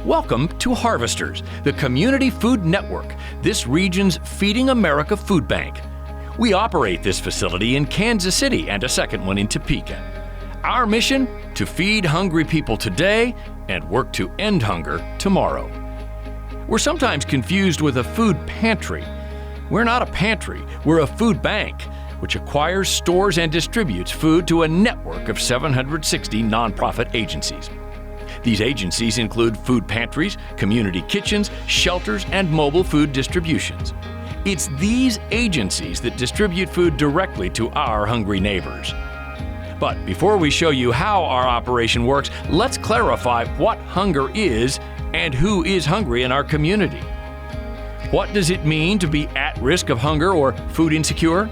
Welcome to Harvesters, the Community Food Network, this region's Feeding America food bank. We operate this facility in Kansas City and a second one in Topeka. Our mission? To feed hungry people today and work to end hunger tomorrow. We're sometimes confused with a food pantry. We're not a pantry, we're a food bank, which acquires, stores, and distributes food to a network of 760 nonprofit agencies. These agencies include food pantries, community kitchens, shelters, and mobile food distributions. It's these agencies that distribute food directly to our hungry neighbors. But before we show you how our operation works, let's clarify what hunger is and who is hungry in our community. What does it mean to be at risk of hunger or food insecure?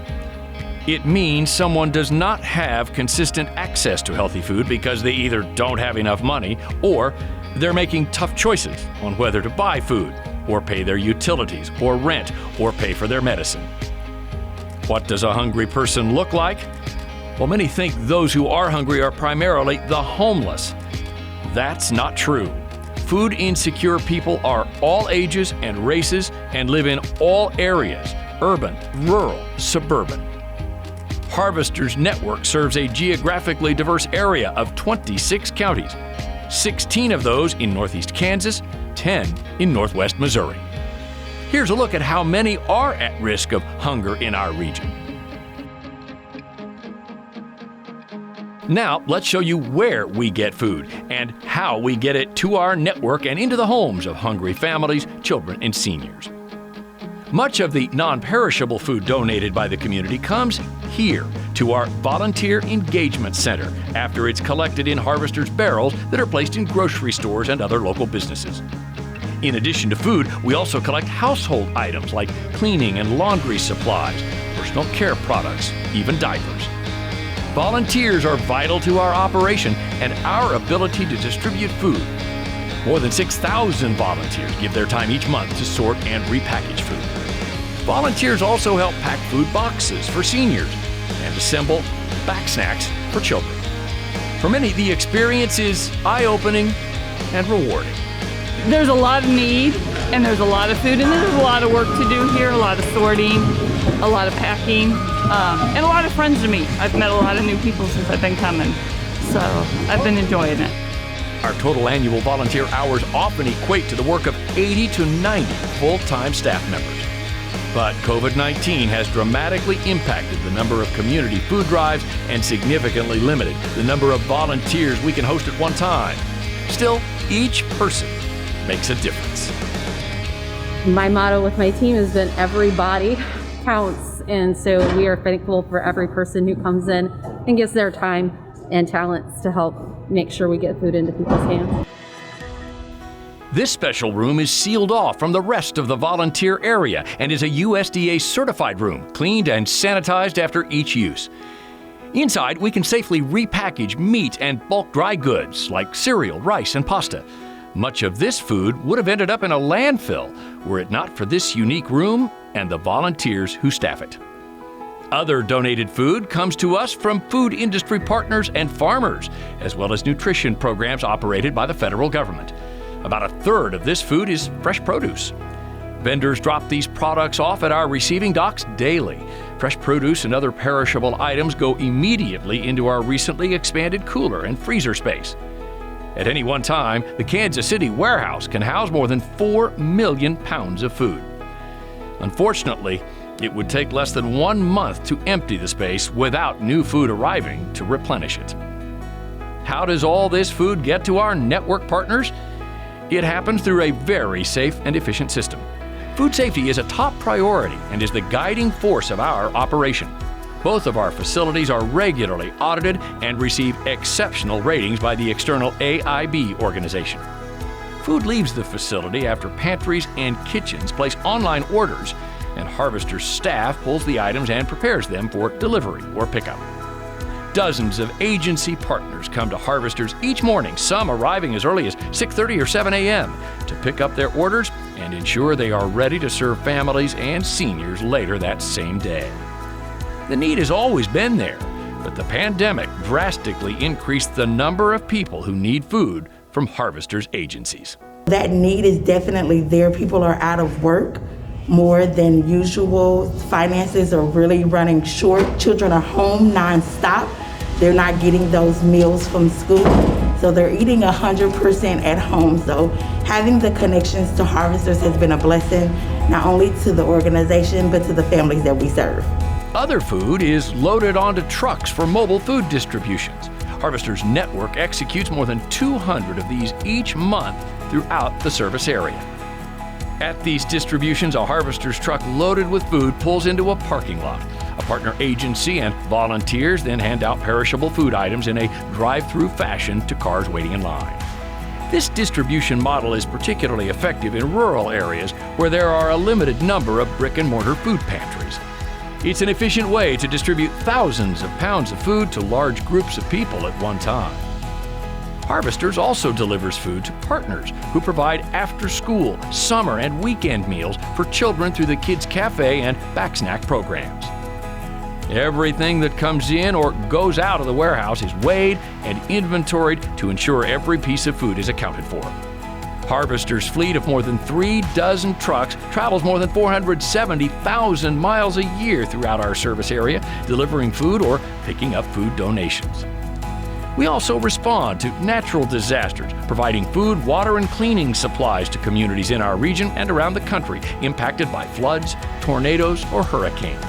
It means someone does not have consistent access to healthy food because they either don't have enough money or they're making tough choices on whether to buy food or pay their utilities or rent or pay for their medicine. What does a hungry person look like? Well, many think those who are hungry are primarily the homeless. That's not true. Food insecure people are all ages and races and live in all areas, urban, rural, suburban. Harvesters Network serves a geographically diverse area of 26 counties, 16 of those in northeast Kansas, 10 in northwest Missouri. Here's a look at how many are at risk of hunger in our region. Now, let's show you where we get food and how we get it to our network and into the homes of hungry families, children, and seniors. Much of the non-perishable food donated by the community comes here to our Volunteer Engagement Center after it's collected in Harvesters barrels that are placed in grocery stores and other local businesses. In addition to food, we also collect household items like cleaning and laundry supplies, personal care products, even diapers. Volunteers are vital to our operation and our ability to distribute food. More than 6,000 volunteers give their time each month to sort and repackage food. Volunteers also help pack food boxes for seniors and assemble back snacks for children. For many, the experience is eye-opening and rewarding. There's a lot of need, and there's a lot of food, and there's a lot of work to do here, a lot of sorting, a lot of packing, and a lot of friends to meet. I've met a lot of new people since I've been coming, so I've been enjoying it. Our total annual volunteer hours often equate to the work of 80 to 90 full-time staff members. But COVID-19 has dramatically impacted the number of community food drives and significantly limited the number of volunteers we can host at one time. Still, each person makes a difference. My motto with my team has been every body counts, and so we are thankful for every person who comes in and gives their time and talents to help make sure we get food into people's hands. This special room is sealed off from the rest of the volunteer area and is a USDA certified room, cleaned and sanitized after each use. Inside, we can safely repackage meat and bulk dry goods like cereal, rice, and pasta. Much of this food would have ended up in a landfill were it not for this unique room and the volunteers who staff it. Other donated food comes to us from food industry partners and farmers, as well as nutrition programs operated by the federal government. About a third of this food is fresh produce. Vendors drop these products off at our receiving docks daily. Fresh produce and other perishable items go immediately into our recently expanded cooler and freezer space. At any one time, the Kansas City warehouse can house more than 4 million pounds of food. Unfortunately, it would take less than 1 month to empty the space without new food arriving to replenish it. How does all this food get to our network partners? It happens through a very safe and efficient system. Food safety is a top priority and is the guiding force of our operation. Both of our facilities are regularly audited and receive exceptional ratings by the external AIB organization. Food leaves the facility after pantries and kitchens place online orders, and Harvesters staff pulls the items and prepares them for delivery or pickup. Dozens of agency partners come to Harvesters each morning, some arriving as early as 6:30 or 7 a.m. to pick up their orders and ensure they are ready to serve families and seniors later that same day. The need has always been there, but the pandemic drastically increased the number of people who need food from Harvesters agencies. That need is definitely there. People are out of work more than usual. Finances are really running short. Children are home nonstop. They're not getting those meals from school. So they're eating 100% at home. So having the connections to Harvesters has been a blessing, not only to the organization, but to the families that we serve. Other food is loaded onto trucks for mobile food distributions. Harvesters Network executes more than 200 of these each month throughout the service area. At these distributions, a Harvesters truck loaded with food pulls into a parking lot. A partner agency and volunteers then hand out perishable food items in a drive-through fashion to cars waiting in line. This distribution model is particularly effective in rural areas where there are a limited number of brick-and-mortar food pantries. It's an efficient way to distribute thousands of pounds of food to large groups of people at one time. Harvesters also delivers food to partners who provide after-school, summer, and weekend meals for children through the Kids Cafe and Back Snack programs. Everything that comes in or goes out of the warehouse is weighed and inventoried to ensure every piece of food is accounted for. Harvesters' fleet of more than 36 trucks travels more than 470,000 miles a year throughout our service area, delivering food or picking up food donations. We also respond to natural disasters, providing food, water, and cleaning supplies to communities in our region and around the country impacted by floods, tornadoes, or hurricanes.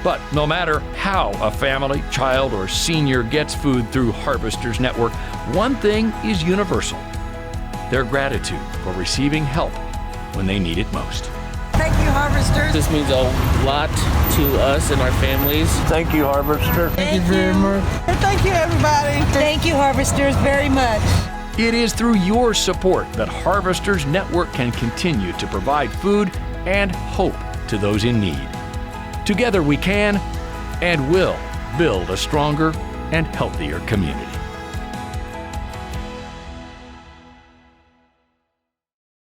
But no matter how a family, child, or senior gets food through Harvesters Network, one thing is universal: their gratitude for receiving help when they need it most. Thank you, Harvesters. This means a lot to us and our families. Thank you, Harvester. Thank you very much. Thank you, everybody. Thank you, Harvesters, very much. It is through your support that Harvesters Network can continue to provide food and hope to those in need. Together we can and will build a stronger and healthier community.